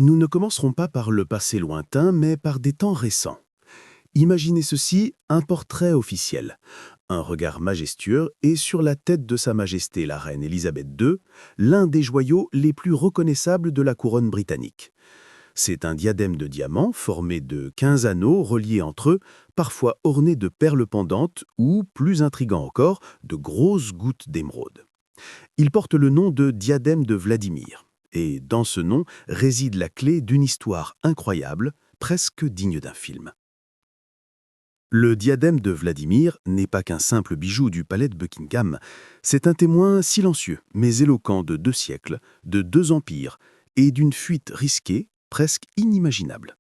Nous ne commencerons pas par le passé lointain, mais par des temps récents. Imaginez ceci, un portrait officiel. Un regard majestueux et sur la tête de Sa Majesté la Reine Élisabeth II, l'un des joyaux les plus reconnaissables de la couronne britannique. C'est un diadème de diamants formé de 15 anneaux reliés entre eux, parfois ornés de perles pendantes ou, plus intrigant encore, de grosses gouttes d'émeraude. Il porte le nom de diadème de Vladimir. Et dans ce nom réside la clé d'une histoire incroyable, presque digne d'un film. Le diadème de Vladimir n'est pas qu'un simple bijou du palais de Buckingham, c'est un témoin silencieux mais éloquent de 2 siècles, de 2 empires et d'une fuite risquée, presque inimaginable.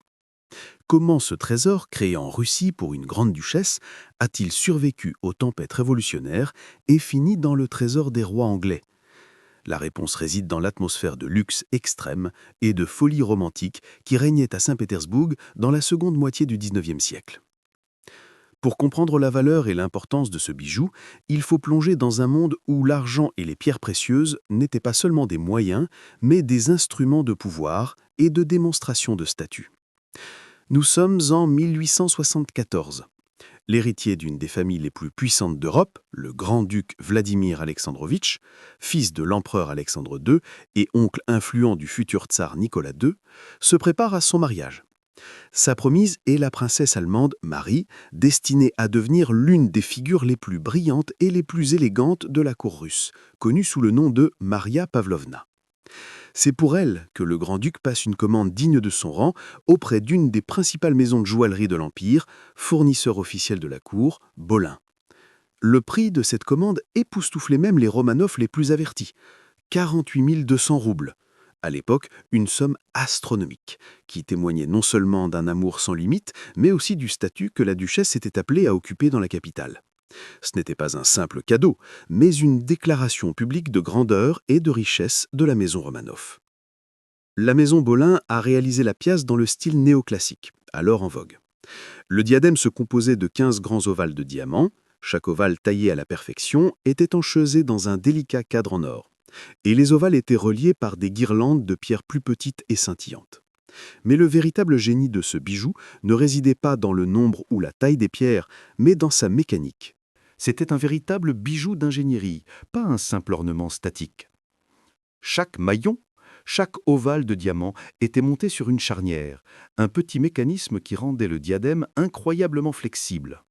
Comment ce trésor, créé en Russie pour une grande duchesse, a-t-il survécu aux tempêtes révolutionnaires et fini dans le trésor des rois anglais? La réponse réside dans l'atmosphère de luxe extrême et de folie romantique qui régnait à Saint-Pétersbourg dans la seconde moitié du XIXe siècle. Pour comprendre la valeur et l'importance de ce bijou, il faut plonger dans un monde où l'argent et les pierres précieuses n'étaient pas seulement des moyens, mais des instruments de pouvoir et de démonstration de statut. Nous sommes en 1874. L'héritier d'une des familles les plus puissantes d'Europe, le grand-duc Vladimir Alexandrovitch, fils de l'empereur Alexandre II et oncle influent du futur tsar Nicolas II, se prépare à son mariage. Sa promise est la princesse allemande Marie, destinée à devenir l'une des figures les plus brillantes et les plus élégantes de la cour russe, connue sous le nom de Maria Pavlovna. C'est pour elle que le grand-duc passe une commande digne de son rang auprès d'une des principales maisons de joaillerie de l'Empire, fournisseur officiel de la cour, Bolin. Le prix de cette commande époustouflait même les Romanov les plus avertis, 48 200 roubles. À l'époque, une somme astronomique, qui témoignait non seulement d'un amour sans limite, mais aussi du statut que la duchesse était appelée à occuper dans la capitale. Ce n'était pas un simple cadeau, mais une déclaration publique de grandeur et de richesse de la maison Romanov. La maison Bolin a réalisé la pièce dans le style néoclassique, alors en vogue. Le diadème se composait de 15 grands ovales de diamants, chaque ovale taillé à la perfection était enchevêtré dans un délicat cadre en or, et les ovales étaient reliés par des guirlandes de pierres plus petites et scintillantes. Mais le véritable génie de ce bijou ne résidait pas dans le nombre ou la taille des pierres, mais dans sa mécanique. C'était un véritable bijou d'ingénierie, pas un simple ornement statique. Chaque maillon, chaque ovale de diamant était monté sur une charnière, un petit mécanisme qui rendait le diadème incroyablement flexible.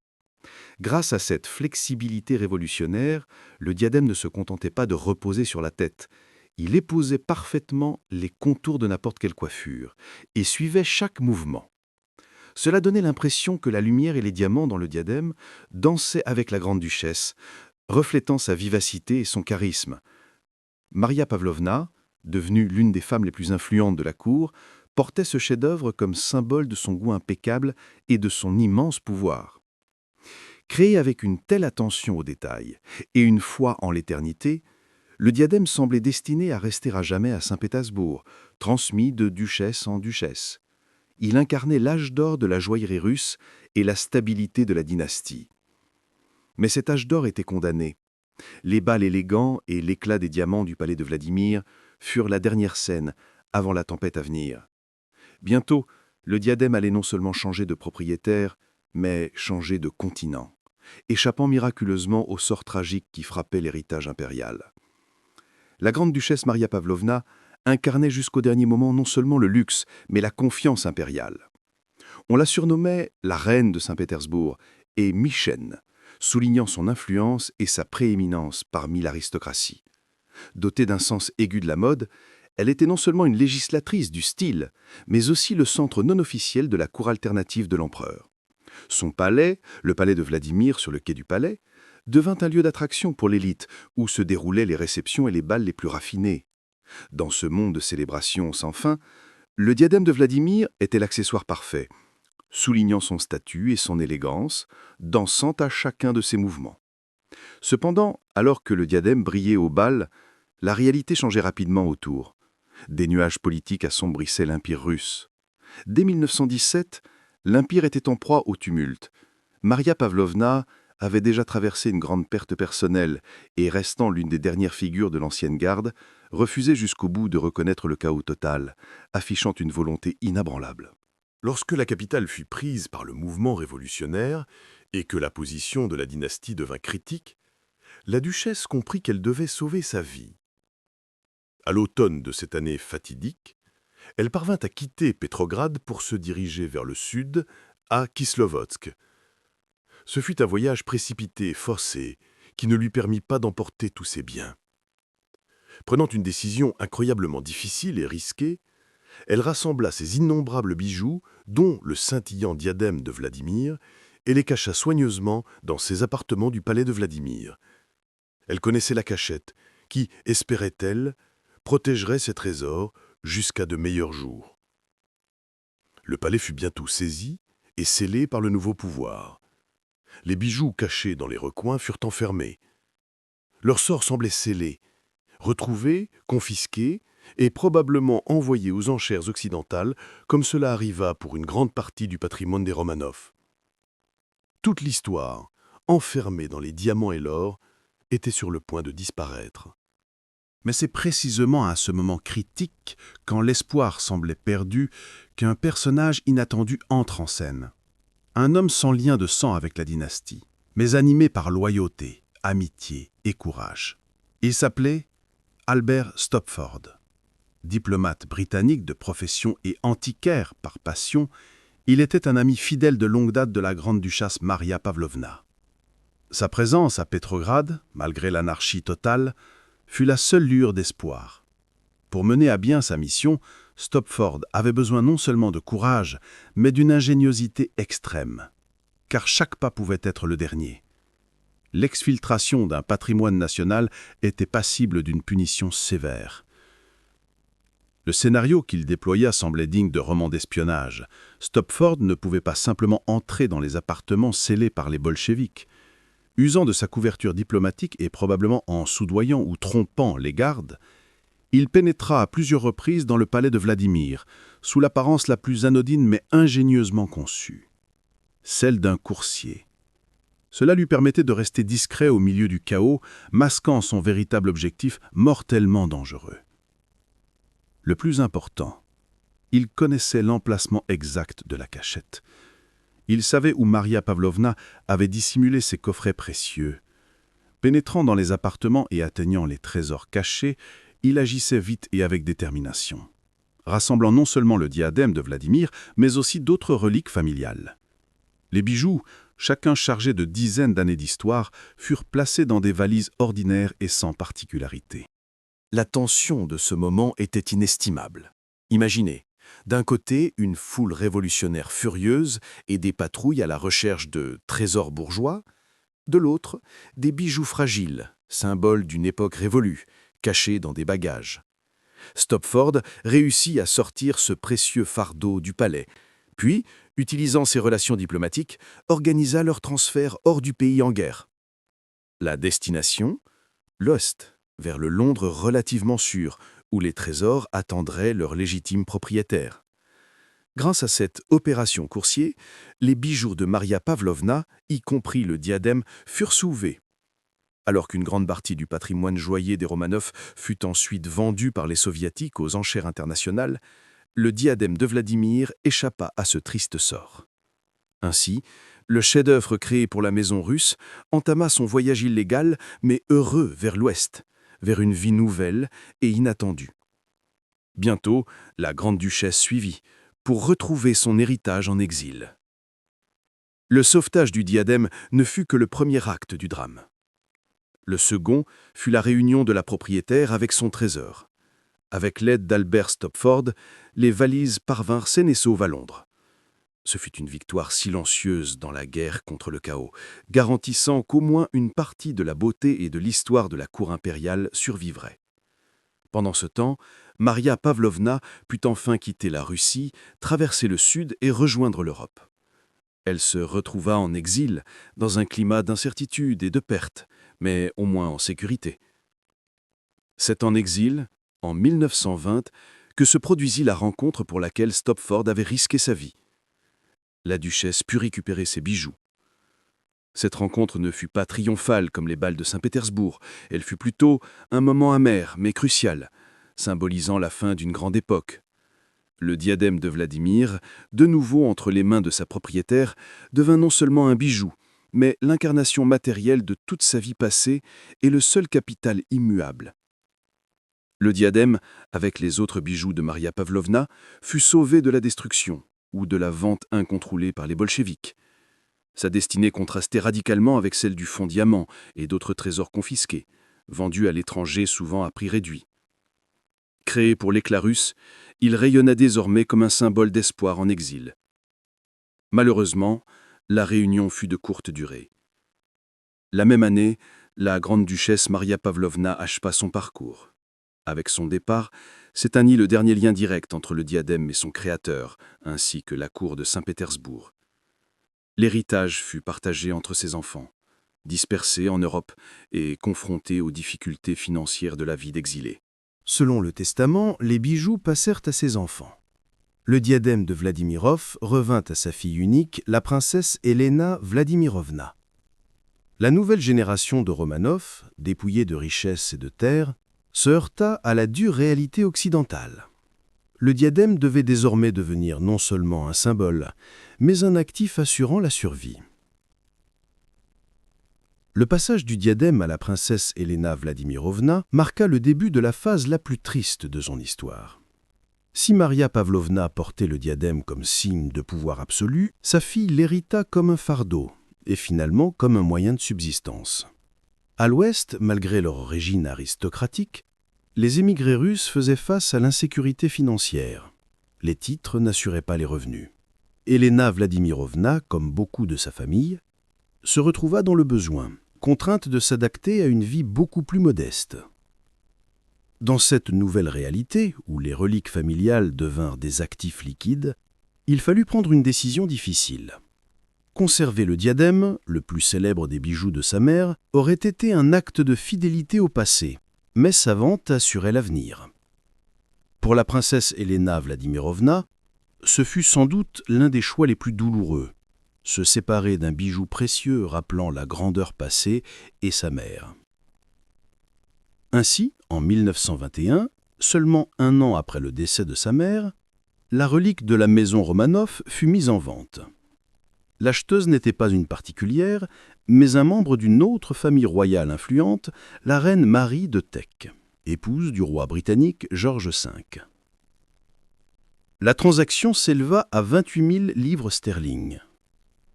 Grâce à cette flexibilité révolutionnaire, le diadème ne se contentait pas de reposer sur la tête. Il épousait parfaitement les contours de n'importe quelle coiffure et suivait chaque mouvement. Cela donnait l'impression que la lumière et les diamants dans le diadème dansaient avec la grande-duchesse, reflétant sa vivacité et son charisme. Maria Pavlovna, devenue l'une des femmes les plus influentes de la cour, portait ce chef-d'œuvre comme symbole de son goût impeccable et de son immense pouvoir. Créé avec une telle attention aux détails et une foi en l'éternité, le diadème semblait destiné à rester à jamais à Saint-Pétersbourg, transmis de duchesse en duchesse. Il incarnait l'âge d'or de la joaillerie russe et la stabilité de la dynastie. Mais cet âge d'or était condamné. Les bals élégants et l'éclat des diamants du palais de Vladimir furent la dernière scène avant la tempête à venir. Bientôt, le diadème allait non seulement changer de propriétaire, mais changer de continent, échappant miraculeusement au sort tragique qui frappait l'héritage impérial. La grande-duchesse Maria Pavlovna incarnait jusqu'au dernier moment non seulement le luxe, mais la confiance impériale. On la surnommait la reine de Saint-Pétersbourg et Michène, soulignant son influence et sa prééminence parmi l'aristocratie. Dotée d'un sens aigu de la mode, elle était non seulement une législatrice du style, mais aussi le centre non officiel de la cour alternative de l'empereur. Son palais, le palais de Vladimir sur le quai du Palais, devint un lieu d'attraction pour l'élite, où se déroulaient les réceptions et les bals les plus raffinés. Dans ce monde de célébrations sans fin, le diadème de Vladimir était l'accessoire parfait, soulignant son statut et son élégance, dansant à chacun de ses mouvements. Cependant, alors que le diadème brillait au bal, la réalité changeait rapidement autour. Des nuages politiques assombrissaient l'Empire russe. Dès 1917, l'Empire était en proie au tumulte. Maria Pavlovna avait déjà traversé une grande perte personnelle et, restant l'une des dernières figures de l'ancienne garde, refusait jusqu'au bout de reconnaître le chaos total, affichant une volonté inébranlable. Lorsque la capitale fut prise par le mouvement révolutionnaire et que la position de la dynastie devint critique, la duchesse comprit qu'elle devait sauver sa vie. À l'automne de cette année fatidique, elle parvint à quitter Petrograd pour se diriger vers le sud, à Kislovodsk. Ce fut un voyage précipité et forcé qui ne lui permit pas d'emporter tous ses biens. Prenant une décision incroyablement difficile et risquée, elle rassembla ses innombrables bijoux, dont le scintillant diadème de Vladimir, et les cacha soigneusement dans ses appartements du palais de Vladimir. Elle connaissait la cachette, qui, espérait-elle, protégerait ses trésors jusqu'à de meilleurs jours. Le palais fut bientôt saisi et scellé par le nouveau pouvoir. Les bijoux cachés dans les recoins furent enfermés. Leur sort semblait scellé, retrouvés, confisqués et probablement envoyés aux enchères occidentales, comme cela arriva pour une grande partie du patrimoine des Romanov. Toute l'histoire, enfermée dans les diamants et l'or, était sur le point de disparaître. Mais c'est précisément à ce moment critique, quand l'espoir semblait perdu, qu'un personnage inattendu entre en scène. Un homme sans lien de sang avec la dynastie, mais animé par loyauté, amitié et courage. Il s'appelait Albert Stopford. Diplomate britannique de profession et antiquaire par passion, il était un ami fidèle de longue date de la grande-duchesse Maria Pavlovna. Sa présence à Pétrograd, malgré l'anarchie totale, fut la seule lueur d'espoir. Pour mener à bien sa mission, Stopford avait besoin non seulement de courage, mais d'une ingéniosité extrême. Car chaque pas pouvait être le dernier. L'exfiltration d'un patrimoine national était passible d'une punition sévère. Le scénario qu'il déploya semblait digne de roman d'espionnage. Stopford ne pouvait pas simplement entrer dans les appartements scellés par les bolcheviks. Usant de sa couverture diplomatique et probablement en soudoyant ou trompant les gardes, il pénétra à plusieurs reprises dans le palais de Vladimir, sous l'apparence la plus anodine mais ingénieusement conçue, celle d'un coursier. Cela lui permettait de rester discret au milieu du chaos, masquant son véritable objectif mortellement dangereux. Le plus important, il connaissait l'emplacement exact de la cachette. Il savait où Maria Pavlovna avait dissimulé ses coffrets précieux. Pénétrant dans les appartements et atteignant les trésors cachés, il agissait vite et avec détermination, rassemblant non seulement le diadème de Vladimir, mais aussi d'autres reliques familiales. Les bijoux, chacun chargé de dizaines d'années d'histoire, furent placés dans des valises ordinaires et sans particularité. La tension de ce moment était inestimable. Imaginez, d'un côté, une foule révolutionnaire furieuse et des patrouilles à la recherche de trésors bourgeois, de l'autre, des bijoux fragiles, symboles d'une époque révolue, cachés dans des bagages. Stopford réussit à sortir ce précieux fardeau du palais, puis, utilisant ses relations diplomatiques, organisa leur transfert hors du pays en guerre. La destination, l'Ouest, vers le Londres relativement sûr, où les trésors attendraient leurs légitimes propriétaires. Grâce à cette opération coursier, les bijoux de Maria Pavlovna, y compris le diadème, furent sauvés. Alors qu'une grande partie du patrimoine joaillier des Romanov fut ensuite vendu par les Soviétiques aux enchères internationales, le diadème de Vladimir échappa à ce triste sort. Ainsi, le chef-d'œuvre créé pour la maison russe entama son voyage illégal, mais heureux vers l'Ouest, vers une vie nouvelle et inattendue. Bientôt, la grande-duchesse suivit, pour retrouver son héritage en exil. Le sauvetage du diadème ne fut que le premier acte du drame. Le second fut la réunion de la propriétaire avec son trésor. Avec l'aide d'Albert Stopford, les valises parvinrent saines et sauves à Londres. Ce fut une victoire silencieuse dans la guerre contre le chaos, garantissant qu'au moins une partie de la beauté et de l'histoire de la cour impériale survivrait. Pendant ce temps, Maria Pavlovna put enfin quitter la Russie, traverser le Sud et rejoindre l'Europe. Elle se retrouva en exil, dans un climat d'incertitude et de perte, mais au moins en sécurité. C'est en exil, en 1920, que se produisit la rencontre pour laquelle Stopford avait risqué sa vie. La duchesse put récupérer ses bijoux. Cette rencontre ne fut pas triomphale comme les bals de Saint-Pétersbourg, elle fut plutôt un moment amer mais crucial, symbolisant la fin d'une grande époque. Le diadème de Vladimir, de nouveau entre les mains de sa propriétaire, devint non seulement un bijou, mais l'incarnation matérielle de toute sa vie passée et le seul capital immuable. Le diadème, avec les autres bijoux de Maria Pavlovna, fut sauvé de la destruction ou de la vente incontrôlée par les bolcheviks. Sa destinée contrastait radicalement avec celle du fonds diamant et d'autres trésors confisqués, vendus à l'étranger souvent à prix réduit. Créé pour l'éclat russe, il rayonna désormais comme un symbole d'espoir en exil. Malheureusement, la réunion fut de courte durée. La même année, la grande-duchesse Maria Pavlovna acheva son parcours. Avec son départ, s'éteignit le dernier lien direct entre le diadème et son créateur, ainsi que la cour de Saint-Pétersbourg. L'héritage fut partagé entre ses enfants, dispersés en Europe et confrontés aux difficultés financières de la vie d'exilé. Selon le testament, les bijoux passèrent à ses enfants. Le diadème de Vladimirov revint à sa fille unique, la princesse Elena Vladimirovna. La nouvelle génération de Romanov, dépouillée de richesses et de terres, se heurta à la dure réalité occidentale. Le diadème devait désormais devenir non seulement un symbole, mais un actif assurant la survie. Le passage du diadème à la princesse Elena Vladimirovna marqua le début de la phase la plus triste de son histoire. Si Maria Pavlovna portait le diadème comme signe de pouvoir absolu, sa fille l'hérita comme un fardeau, et finalement comme un moyen de subsistance. À l'Ouest, malgré leur origine aristocratique, les émigrés russes faisaient face à l'insécurité financière. Les titres n'assuraient pas les revenus. Elena Vladimirovna, comme beaucoup de sa famille, se retrouva dans le besoin, contrainte de s'adapter à une vie beaucoup plus modeste. Dans cette nouvelle réalité, où les reliques familiales devinrent des actifs liquides, il fallut prendre une décision difficile. Conserver le diadème, le plus célèbre des bijoux de sa mère, aurait été un acte de fidélité au passé, mais sa vente assurait l'avenir. Pour la princesse Elena Vladimirovna, ce fut sans doute l'un des choix les plus douloureux, se séparer d'un bijou précieux rappelant la grandeur passée et sa mère. Ainsi, en 1921, seulement un an après le décès de sa mère, la relique de la maison Romanov fut mise en vente. L'acheteuse n'était pas une particulière, mais un membre d'une autre famille royale influente, la reine Marie de Teck, épouse du roi britannique George V. La transaction s'éleva à 28 000 livres sterling.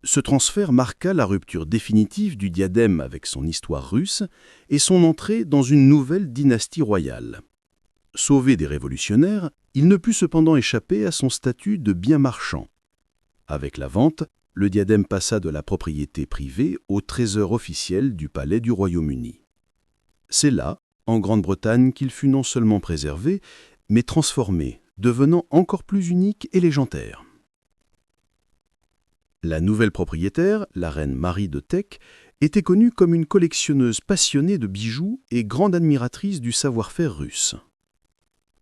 Ce transfert marqua la rupture définitive du diadème avec son histoire russe et son entrée dans une nouvelle dynastie royale. Sauvé des révolutionnaires, il ne put cependant échapper à son statut de bien marchand. Avec la vente, le diadème passa de la propriété privée au trésor officiel du palais du Royaume-Uni. C'est là, en Grande-Bretagne, qu'il fut non seulement préservé, mais transformé, devenant encore plus unique et légendaire. La nouvelle propriétaire, la reine Marie de Teck, était connue comme une collectionneuse passionnée de bijoux et grande admiratrice du savoir-faire russe.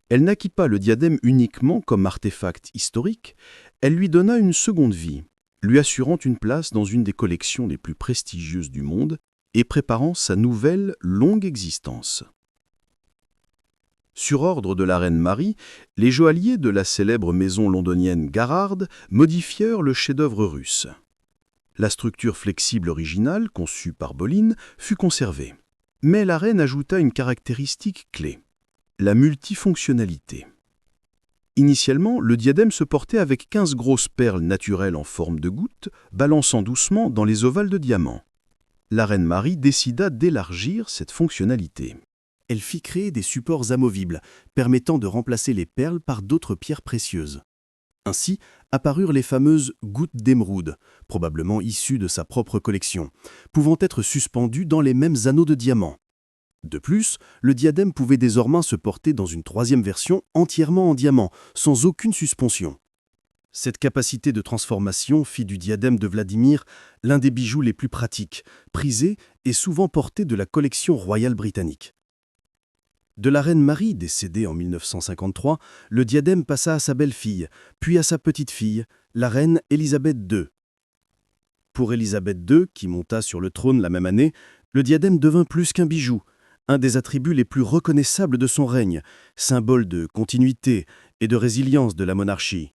Elle n'acquit pas le diadème uniquement comme artefact historique, elle lui donna une seconde vie, lui assurant une place dans une des collections les plus prestigieuses du monde et préparant sa nouvelle longue existence. Sur ordre de la reine Marie, les joailliers de la célèbre maison londonienne Garrard modifièrent le chef-d'œuvre russe. La structure flexible originale, conçue par Bolin, fut conservée. Mais la reine ajouta une caractéristique clé, la multifonctionnalité. Initialement, le diadème se portait avec 15 grosses perles naturelles en forme de gouttes, balançant doucement dans les ovales de diamants. La reine Marie décida d'élargir cette fonctionnalité. Elle fit créer des supports amovibles, permettant de remplacer les perles par d'autres pierres précieuses. Ainsi apparurent les fameuses gouttes d'émeraude, probablement issues de sa propre collection, pouvant être suspendues dans les mêmes anneaux de diamants. De plus, le diadème pouvait désormais se porter dans une troisième version entièrement en diamant, sans aucune suspension. Cette capacité de transformation fit du diadème de Vladimir l'un des bijoux les plus pratiques, prisés et souvent portés de la collection royale britannique. De la reine Marie, décédée en 1953, le diadème passa à sa belle-fille, puis à sa petite-fille, la reine Élisabeth II. Pour Élisabeth II, qui monta sur le trône la même année, le diadème devint plus qu'un bijou, un des attributs les plus reconnaissables de son règne, symbole de continuité et de résilience de la monarchie.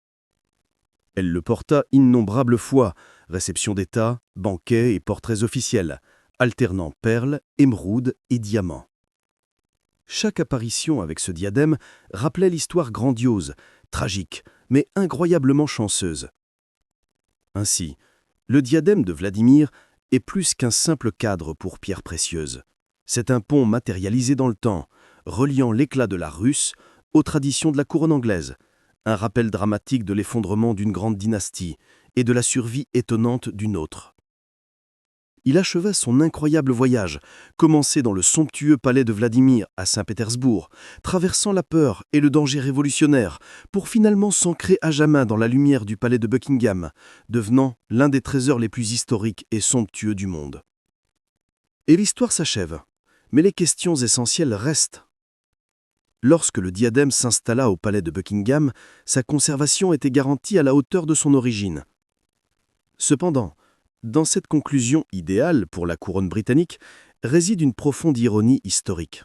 Elle le porta innombrables fois, réceptions d'État, banquets et portraits officiels, alternant perles, émeraudes et diamants. Chaque apparition avec ce diadème rappelait l'histoire grandiose, tragique, mais incroyablement chanceuse. Ainsi, le diadème de Vladimir est plus qu'un simple cadre pour pierres précieuses. C'est un pont matérialisé dans le temps, reliant l'éclat de l'art russe aux traditions de la couronne anglaise, un rappel dramatique de l'effondrement d'une grande dynastie et de la survie étonnante d'une autre. Il acheva son incroyable voyage, commencé dans le somptueux palais de Vladimir à Saint-Pétersbourg, traversant la peur et le danger révolutionnaire, pour finalement s'ancrer à jamais dans la lumière du palais de Buckingham, devenant l'un des trésors les plus historiques et somptueux du monde. Et l'histoire s'achève, mais les questions essentielles restent. Lorsque le diadème s'installa au palais de Buckingham, sa conservation était garantie à la hauteur de son origine. Cependant, dans cette conclusion idéale pour la couronne britannique réside une profonde ironie historique.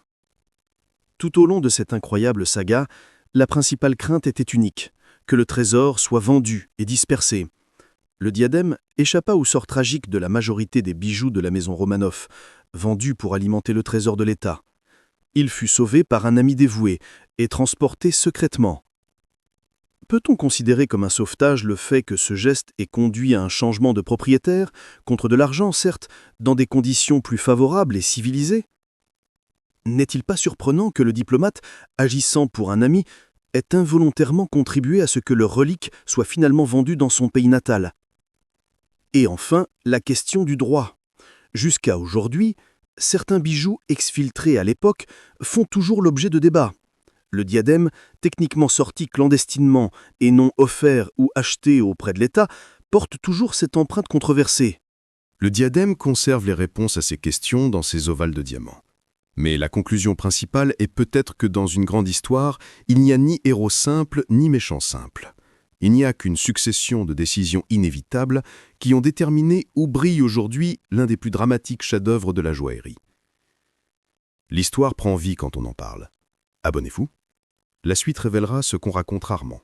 Tout au long de cette incroyable saga, la principale crainte était unique, que le trésor soit vendu et dispersé. Le diadème échappa au sort tragique de la majorité des bijoux de la maison Romanov, vendus pour alimenter le trésor de l'État. Il fut sauvé par un ami dévoué et transporté secrètement. Peut-on considérer comme un sauvetage le fait que ce geste ait conduit à un changement de propriétaire, contre de l'argent certes, dans des conditions plus favorables et civilisées ? N'est-il pas surprenant que le diplomate, agissant pour un ami, ait involontairement contribué à ce que le relique soit finalement vendu dans son pays natal ? Et enfin, la question du droit. Jusqu'à aujourd'hui, certains bijoux exfiltrés à l'époque font toujours l'objet de débats. Le diadème, techniquement sorti clandestinement et non offert ou acheté auprès de l'État, porte toujours cette empreinte controversée. Le diadème conserve les réponses à ces questions dans ses ovales de diamant. Mais la conclusion principale est peut-être que dans une grande histoire, il n'y a ni héros simple ni méchant simple. Il n'y a qu'une succession de décisions inévitables qui ont déterminé où brille aujourd'hui l'un des plus dramatiques chefs-d'œuvre de la joaillerie. L'histoire prend vie quand on en parle. Abonnez-vous. La suite révélera ce qu'on raconte rarement.